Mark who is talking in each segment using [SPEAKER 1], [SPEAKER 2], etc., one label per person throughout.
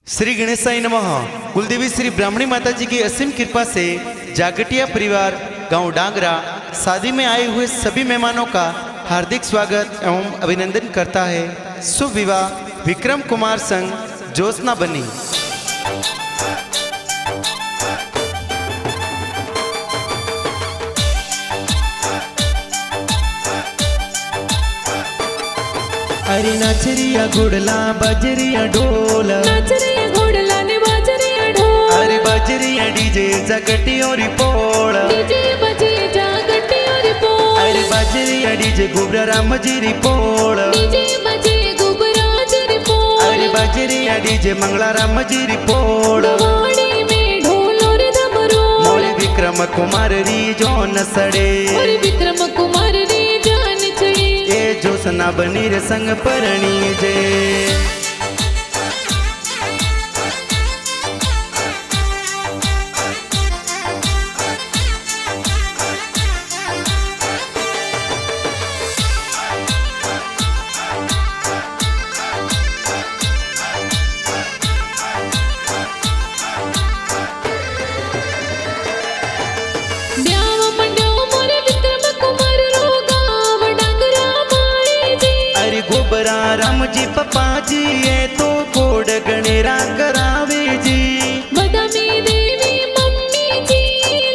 [SPEAKER 1] श्री गणेशाय नमः। कुलदेवी श्री ब्राह्मणी माता जी की असीम कृपा से जागटिया परिवार गांव डांगरा शादी में आए हुए सभी मेहमानों का हार्दिक स्वागत एवं अभिनंदन करता है। शुभ विवाह विक्रम कुमार संग ज्योत्सना बनी। अरे नाचरिया घोड़ला बजरिया ढोल,
[SPEAKER 2] नाचरिया घोड़ला ने बाजरिया ढोल,
[SPEAKER 1] अरे बजरिया डीजे जगटी और पोल,
[SPEAKER 2] डीजे बजे जागटी और पोल,
[SPEAKER 1] अरे बजरिया डीजे गुबरा राम जी री पोल,
[SPEAKER 2] डीजे बजे गुबराज रे पोल,
[SPEAKER 1] अरे बजरिया डीजे मंगला राम जी री पोल।
[SPEAKER 2] वाड़ी में ढोल और डमरू,
[SPEAKER 1] मोरे विक्रम कुमार री जो न सड़े,
[SPEAKER 2] और विक्रम कुमार रे जान चढ़े,
[SPEAKER 1] ए ज्योत्सना बनी रे संग परणी जे।
[SPEAKER 2] ब्याव मंड्यो मोरे विक्रम कुमार रो गाव डांगरा मारे जी,
[SPEAKER 1] अरे गोबरा राम जी पप्पा जी ये तो कोड गणेरा करावे जी,
[SPEAKER 2] बदामी देवी मम्मी जी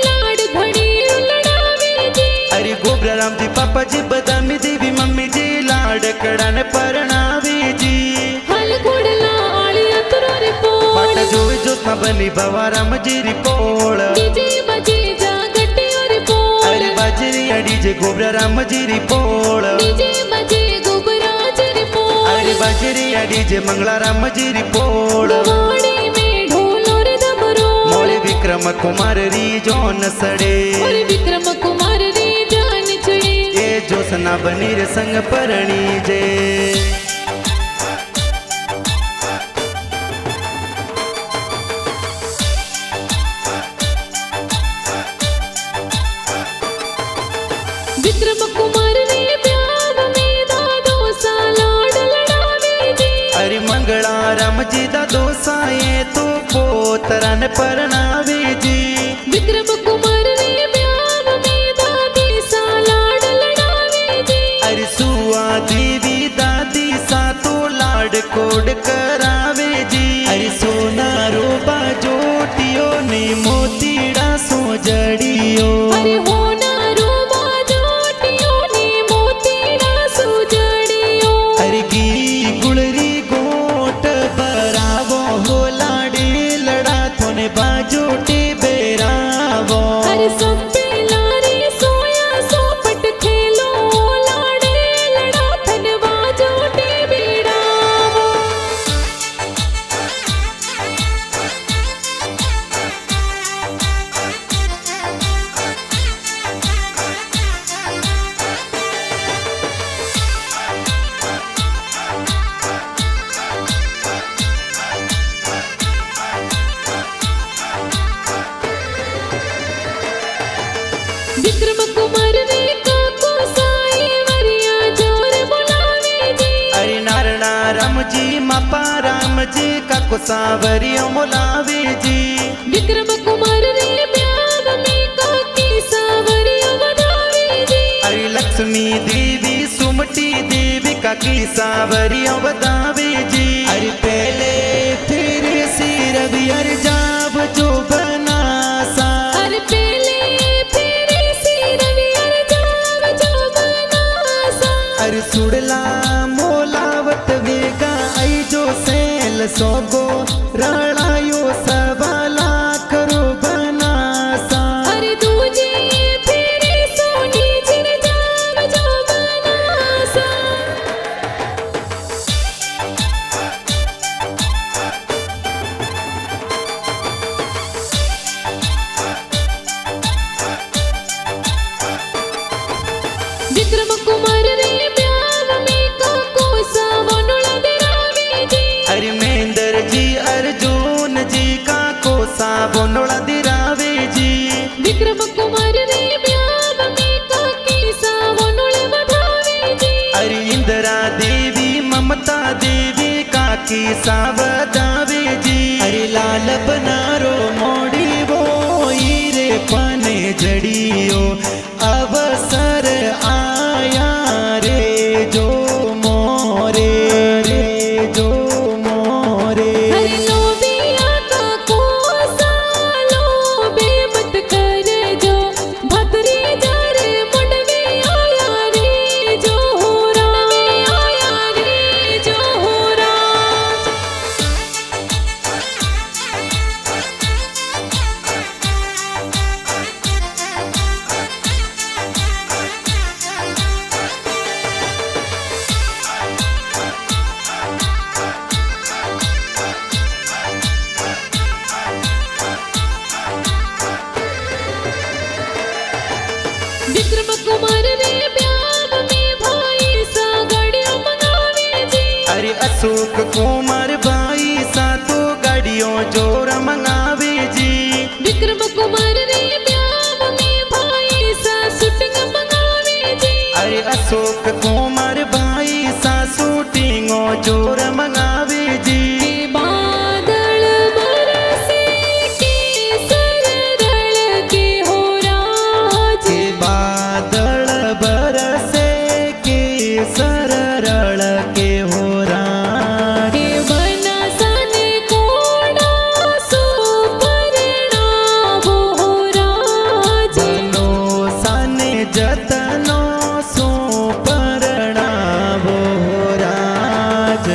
[SPEAKER 2] लाड घड़ी लड़ावे जी,
[SPEAKER 1] अरे गोबरा राम जी पापा जी बदामी देवी मम्मी जी लाड कड़न परणावे जी।
[SPEAKER 2] हल घोड़ला आलिया तुरो रे पोल,
[SPEAKER 1] पाटा जोवे ज्योत्सना बनी बाबा राम जी री पोल,
[SPEAKER 2] डीजे बजे जागटी और पोल,
[SPEAKER 1] अरे बाजरिया डीजे गोबरा राम जी री पोल,
[SPEAKER 2] डीजे बजे गुबराज रे पोल,
[SPEAKER 1] अरे बाजरिया डीजे मंगला राम जी री पोल।
[SPEAKER 2] वाड़ी में ढोल और डमरू,
[SPEAKER 1] मोरे विक्रम कुमार री जो न सड़े,
[SPEAKER 2] और विक्रम कुमार रे जान चढ़े,
[SPEAKER 1] ए ज्योत्सना बनी रे संग परणी जे।
[SPEAKER 2] विक्रम कुमार रे ब्याव में दादो सा लाड लड़ावे जी,
[SPEAKER 1] अरे मंगला राम जी दा दोसाए तो पोतरन परणावे जी,
[SPEAKER 2] विक्रम कुमार रे ब्याव में दादी सा लाड लड़ावे जी,
[SPEAKER 1] अरे सुआ देवी दादी सा तो लाड कोड करावे जी, अरे सोना रोबा जोटियो ने मोतीड़ा सो जड़ियो,
[SPEAKER 2] अरे होना रूबा जोटियो ने मोतीड़ा सुजड़ियो,
[SPEAKER 1] अरे गी गुलरी गोट बरावो हो लाडे लड़ा थोने बाजोटे बेरावो,
[SPEAKER 2] अरे सब लारे सोया सोपट खेलो लाडे लड़ा थनवा जोटे बेड़ावो, विक्रम कुमार रे काको साई वरिया जोर बुलावे जी,
[SPEAKER 1] अरे नारणा राम जी मापा राम जी काको सावरियो मोलावे जी,
[SPEAKER 2] विक्रम कुमार रे ब्याव में काकी सावरिया वधावे जी,
[SPEAKER 1] अरे लक्ष्मी देवी सुमटी देवी काकी सावरियो बतावे जी, अरे पहले फिर सिर अर जाब जो बनासा,
[SPEAKER 2] अरे पहले फिर सिर वियर जाव जो बनासा,
[SPEAKER 1] अरे सुड़ला मोलावत वेगा आई जो सेल सोगो रणायो सबला करो बनासा,
[SPEAKER 2] अरे दूजे फिर सोनी जिन जाव जो बनासा, विक्रम कुमार रे ब्याव में काको सावनुला दिरावे जी,
[SPEAKER 1] अरे महेंद्र जी अर्जुन जी का कोसा बोनोड़ा दिरावे जी,
[SPEAKER 2] विक्रम कुमार रे ब्याव में काकी सावनुला वधावे जी,
[SPEAKER 1] अरे इंदिरा देवी ममता देवी काकी सावदावे जी, अशोक कुमार भाई सातो गाड़ियों जोर मंगावे जी।
[SPEAKER 2] विक्रम कुमार रे ब्याह में भाई सा शूटिंग मंगावे जी।
[SPEAKER 1] अरे अशोक कुमार भाई सा शूटिंगो जोर मंगावे जी।
[SPEAKER 2] के बादल बरसे केसर रल के हो राज।
[SPEAKER 1] के बादल बरसे केसर रल के हो राज।
[SPEAKER 2] के बनासन कोड़ा सो परिणाम हो राज।
[SPEAKER 1] बनो साने जतनो सो परणावो राज।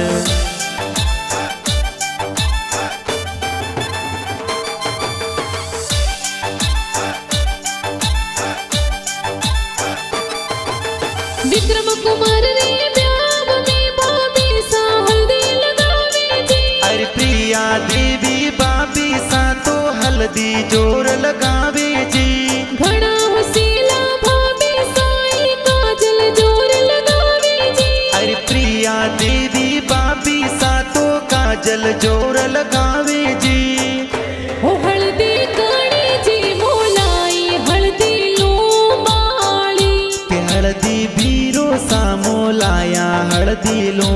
[SPEAKER 2] विक्रम कुमार रे ब्याह में भाभी सा हल्दी लगावे जी।
[SPEAKER 1] अरे प्रिया देवी बाबी सा तो हल्दी जोर लगावे जी।
[SPEAKER 2] घड़ा हुसीला भाभी साई काजल जोर लगावे जी।
[SPEAKER 1] अरे प्रिया देवी बाबी सा तो काजल जोर लगावे जी।
[SPEAKER 2] ओ हल्दी काड़ी जी मोलाई हल्दी लोबाड़ी।
[SPEAKER 1] के हल्दी बीरो सामो लाया हल्दी लो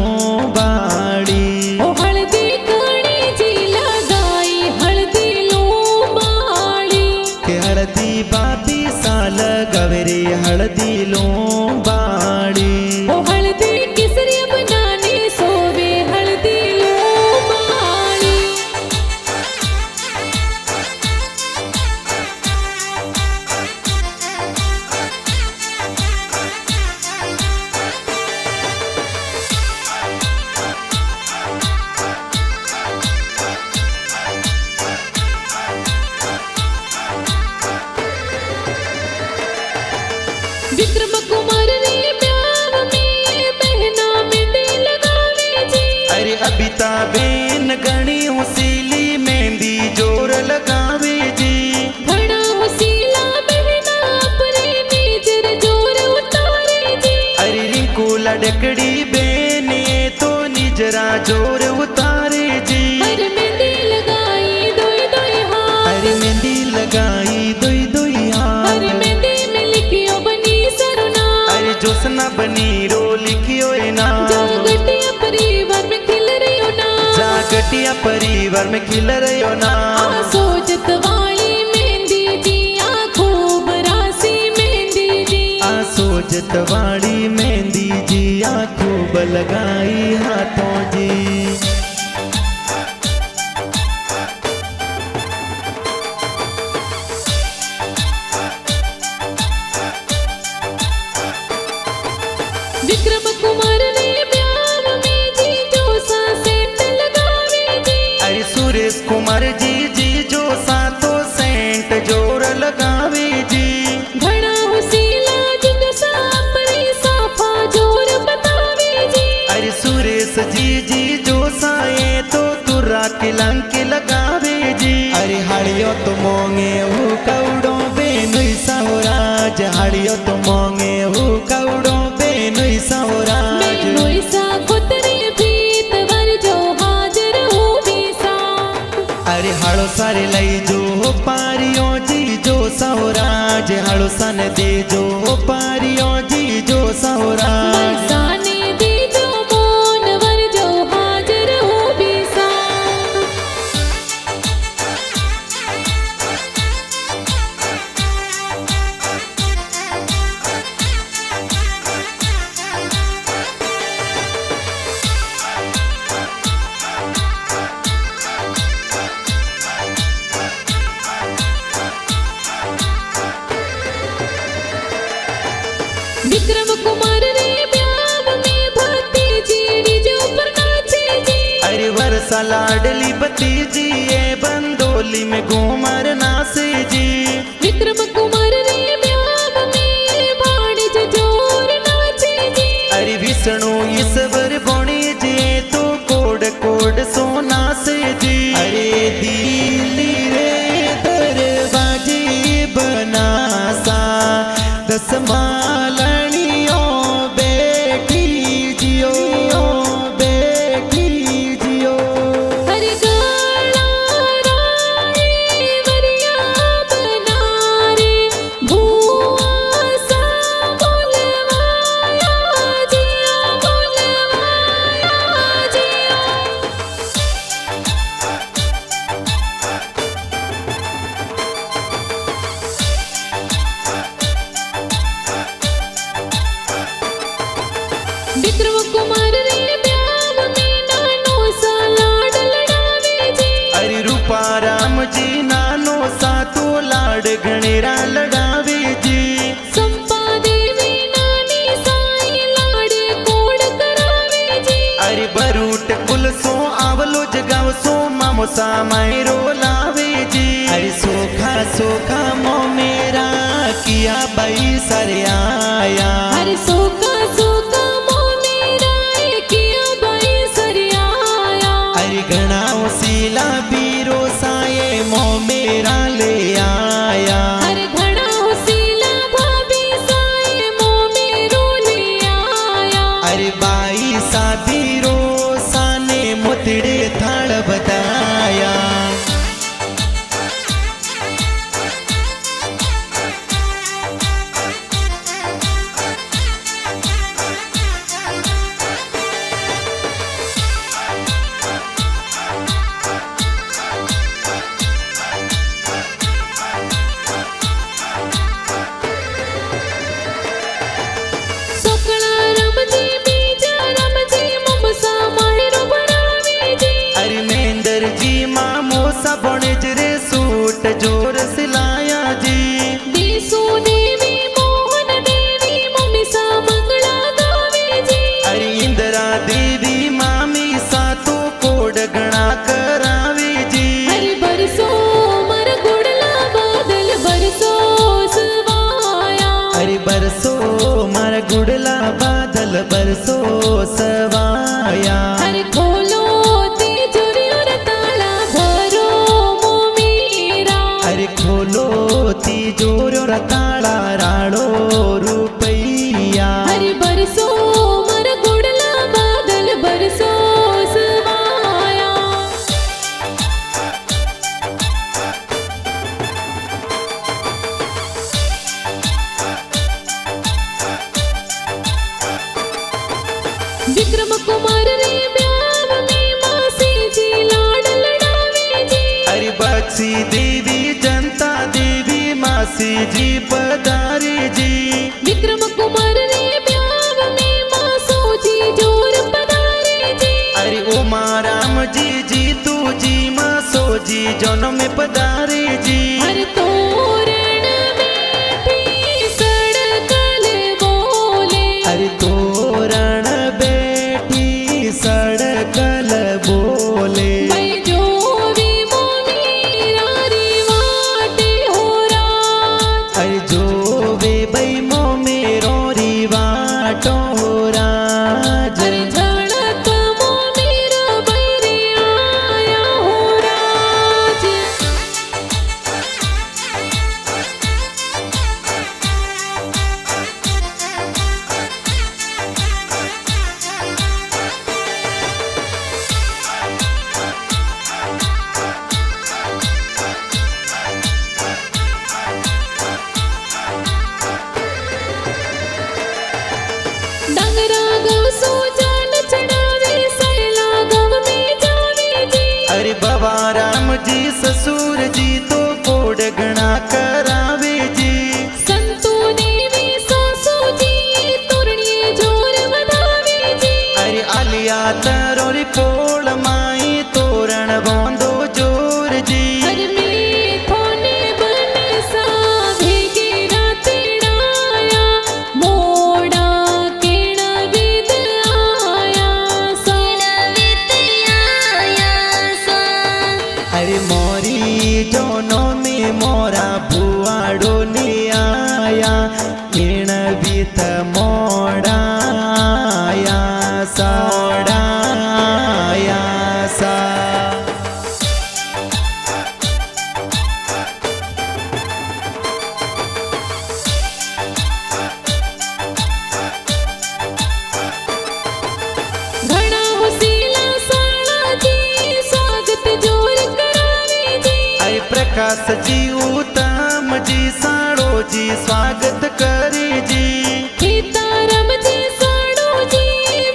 [SPEAKER 1] बाड़ी।
[SPEAKER 2] ओ हल्दी काड़ी जी लगाई हल्दी लोबाड़ी।
[SPEAKER 1] के हल्दी बाबी सा लगवरे हल्दी लो बाड़ी।
[SPEAKER 2] ओ हल्दी केसरी बनाने सोवे हल्दी लोबाड़ी। विक्रम कुमार रे ब्याह में बहना मेहंदी लगावे जी।
[SPEAKER 1] अरे अबिता बेन गणी हुसीली मेहंदी जोर लगावे जी।
[SPEAKER 2] घड़ा हुसीला बहना अपने नीजर जोर उतारे जी।
[SPEAKER 1] अरे रिंकू लड़कड़ी बेने तो निजरा जोर उतारे जी।
[SPEAKER 2] हर मेहंदी लगाई दोई दोई हाथ।
[SPEAKER 1] अरे मेहंदी लगाई दोई दोई
[SPEAKER 2] हर
[SPEAKER 1] हाथ।
[SPEAKER 2] मेहंदी में लिखियो बनी सरुना।
[SPEAKER 1] अरे जोसना बनी रो लिखियो नाम।
[SPEAKER 2] जागटिया परिवार में खिल रही हो ना।
[SPEAKER 1] जागटिया परिवार में खिल रही नाम।
[SPEAKER 2] सोचत वाली मेहंदी जी खूब रासी मेहंदी जी।
[SPEAKER 1] सोजत वाली मेहंदी जी खूब लगाई हाथों जी।
[SPEAKER 2] विक्रम कुमार रे ब्याह में जी जो सा सेंट लगावे जी।
[SPEAKER 1] अरे सुरेश कुमार जी जी जो सातो सेंट जोर लगावे जी।
[SPEAKER 2] घड़ा हुसीला जुग सा परी साफा जोर बतावे जी।
[SPEAKER 1] अरे सुरेश जी जी जो साए तो तुरा किलंक लगावे जी। अरे हाड़ियो तो मोंगे हु कौड़ो बेनुई सौराज। हाड़ियो तो मोंगे हु कौड़ो बेनुई सौराज।
[SPEAKER 2] बेनुई सा खुतरे भीत वर जो हाजिर हो भी सा।
[SPEAKER 1] अरे हाड़ो सारे लई जो पारियो जी जो सौराज। हाड़ो सन दे जो पारियो जी जो सौराज।
[SPEAKER 2] बरसाने दी जो मोन वर जो हाजिर हो भी सा। विक्रम कुमार रे ब्याह में भक्ति जी डीजे ऊपर नाचे जी।
[SPEAKER 1] अरे वर्षा लाडली भतीजी ये बंदोली में घूमर नासे जी।
[SPEAKER 2] विक्रम कुमार रे ब्याह में भाड़ी जो जोर नाचे जी।
[SPEAKER 1] अरे विष्णु ईश्वर बोणी जी तो कोड कोड सोना से जी। अरे दिल्ली रे दरवाजे बनासा दस मालनियों बेटी जियो बेटी जी नानो सातो लाड गणेरा लड़ावे जी।
[SPEAKER 2] संपा देवी नानी साई लाडे कोड करावे जी।
[SPEAKER 1] अरे बरूट कुलसो आवलो जगाव सो मामो सामायरो लावे जी। अरे सोखा सोखा मो मेरा किया बाई सरे आया।
[SPEAKER 2] अरे सोका सोका मो मेरा किया बाई सरियाया।
[SPEAKER 1] अरे घना उसीला बीरो साये मो मेरा ले आया।
[SPEAKER 2] अरे घड़ा उसीला भाभी साए मो मेरो ले आया।
[SPEAKER 1] अरे बाई सा बीरो साने मुतड़े थाल बताया।
[SPEAKER 2] सोकला रमजी बीजा रमजी ममसा मायरो बनावे जी।
[SPEAKER 1] अरे मेंदर जी मामो सा बणज रे सूट जोर सिलाया जी।
[SPEAKER 2] देसु देवी मोहन देवी ममसा मंगला गावे जी।
[SPEAKER 1] अरे इंदिरा देवी मामी सा तो कोड गणा करावे जी।
[SPEAKER 2] अरे बरसो मर गुड़ला बादल बरसो सवाया।
[SPEAKER 1] अरे बरसो मार गुड़ला बादल बरसो सवाया।
[SPEAKER 2] अरे खोलो तिजोरियों रे ताला भरो मो मेरा।
[SPEAKER 1] अरे खोलो तिजोरियों रा ताला राड़ो रुपैया।
[SPEAKER 2] अरे बरसो मर गुड़ला बादल बरसो सवाया। विक्रम कुमार रे ब्याव में मासी जी लाड लड़ावे जी।
[SPEAKER 1] अरे बक्सी देवी जनता देवी मासी जी पधारे जी।
[SPEAKER 2] विक्रम कुमार रे ब्याव में मासो जी जोर पधारे जी।
[SPEAKER 1] अरे उमा राम जी जी तू जी मासो जी जन्म में पधारे जी।
[SPEAKER 2] हर तोरण बैठी सड़कल बोले।
[SPEAKER 1] अरे तोरण बैठी सड़कल बोले।
[SPEAKER 2] भाई जो भी मोनी रारी वाटे हो राज।
[SPEAKER 1] अरे जो वे बई मो मेरो रिवाटो राज।
[SPEAKER 2] अरे झड़क मो मेरा बैरी आया हो राज। डांगरा गौ सो जान चढ़ावे सैला गव में जावे जी।
[SPEAKER 1] अरे बाबा राम जी ससुर जी तो कोड गणा करावे जी।
[SPEAKER 2] संतू देवी सासू जी तोरणी जोर वधावे जी।
[SPEAKER 1] अरे आलिया तरोरी पोल माई तोरण बोंदो जोर जी।
[SPEAKER 2] हर में थाने बन सा भेगे राते डाया। मोड़ा केड़ा विद आया सा।
[SPEAKER 1] अरे मोरी जोनो में मोरा भुआड़ो ने आया। इण बीत मोड़ा आया सा। आया सा।
[SPEAKER 2] घड़ा होसीला साला जी स्वागत जोर करावे जी।
[SPEAKER 1] अरे प्रकाश जी उत्तम जी साड़ो जी स्वागत करे जी।
[SPEAKER 2] सीताराम जी साड़ो जी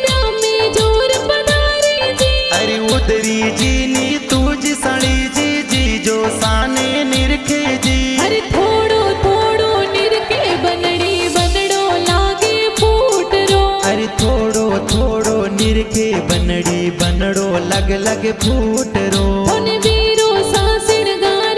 [SPEAKER 2] ब्याह में जोर पधारे जी।
[SPEAKER 1] अरे उदरी जी नी तुझ साड़ी जी जी जो साने निरखे जी।
[SPEAKER 2] अरे थोड़ो थोड़ो निरके बनड़ी बनड़ो लागे फूट रो।
[SPEAKER 1] अरे थोड़ो थोड़ो निरखे बनड़ी बनड़ो लग लग फूट रो।
[SPEAKER 2] धन वीरो सासिर गाय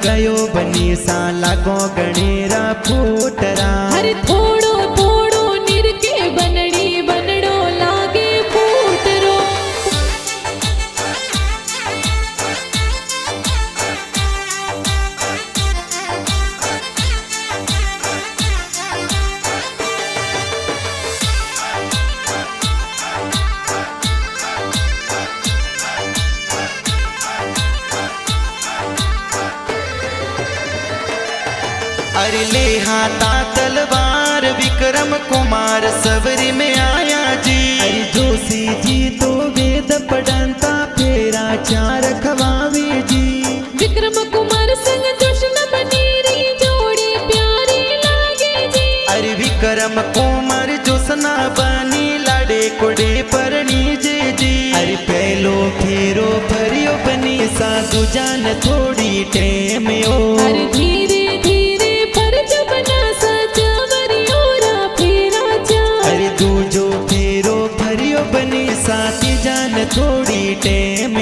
[SPEAKER 1] गयो बनी सा लागो गणेरा फूटरा
[SPEAKER 2] हर थोड़ो थोड़ो निरके बनड़ी बनड़ो लागे फूटरो
[SPEAKER 1] अरे ले हाथा तलवार विक्रम कुमार सवरी में आया जी। अरे जोशी जी तो वेद पढ़ंता फेरा चार खवावे जी।
[SPEAKER 2] विक्रम कुमार संग जोशन बनेरी जोड़ी प्यारी लागे जी।
[SPEAKER 1] अरे विक्रम कुमार जोसना बनी लाडे कोडे परणी जे जी। अरे पहलो फेरो भरियो बनी सा दुजान थोड़ी टेम ओ।
[SPEAKER 2] अरे धीरे धीरे फर्ज बना सा चावरियोरा फेरा चा।
[SPEAKER 1] अरे दूजो फेरो भरियो बनी साथी जान थोड़ी टेम